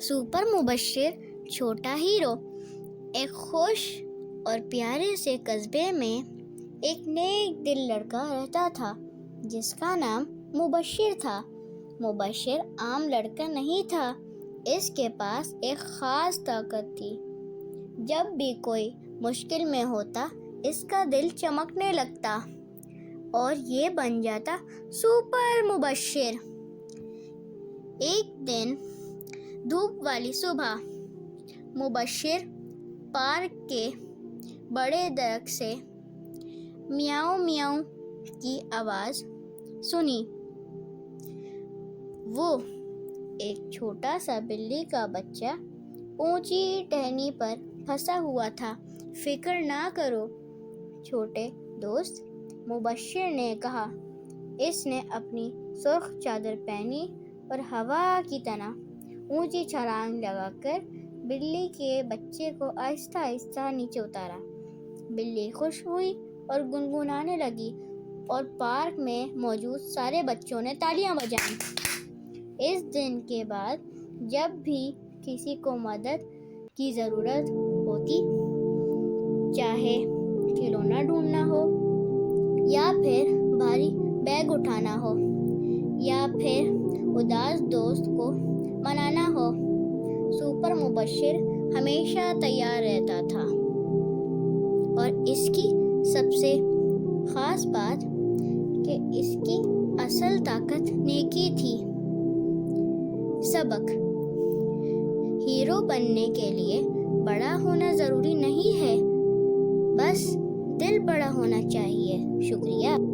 Super مبشر چھوٹا hero. ایک خوش اور پیارے سے قصبے میں ایک نیک دل لڑکا رہتا تھا جس کا نام مبشر تھا۔ مبشر عام لڑکا نہیں تھا، اس کے پاس ایک خاص طاقت تھی۔ جب بھی کوئی مشکل میں ہوتا اس کا دل چمکنے لگتا اور یہ بن جاتا سپر مبشر۔ ایک دن دھوپ والی صبح، مبشر پارک کے بڑے درخت سے میاؤں میاؤں کی آواز سنی۔ وہ ایک چھوٹا سا بلی کا بچہ اونچی ٹہنی پر پھنسا ہوا تھا۔ فکر نہ کرو چھوٹے دوست، مبشر نے کہا۔ اس نے اپنی سرخ چادر پہنی اور ہوا کی طرح اونچی چھلانگ لگا کر بلی کے بچے کو آہستہ آہستہ نیچے اتارا۔ بلی خوش ہوئی اور گنگنانے لگی اور پارک میں موجود سارے بچوں نے تالیاں بجائیں۔ اس دن کے بعد جب بھی کسی کو مدد کی ضرورت ہوتی، چاہے کھلونا ڈھونڈنا ہو یا پھر بھاری بیگ اٹھانا ہو یا پھر اداس دوست کو منانا ہو، سپر مبشر ہمیشہ تیار رہتا تھا۔ اور اس کی سب سے خاص بات کہ اس کی اصل طاقت نیکی تھی۔ سبق: ہیرو بننے کے لیے بڑا ہونا ضروری نہیں ہے، بس دل بڑا ہونا چاہیے۔ شکریہ۔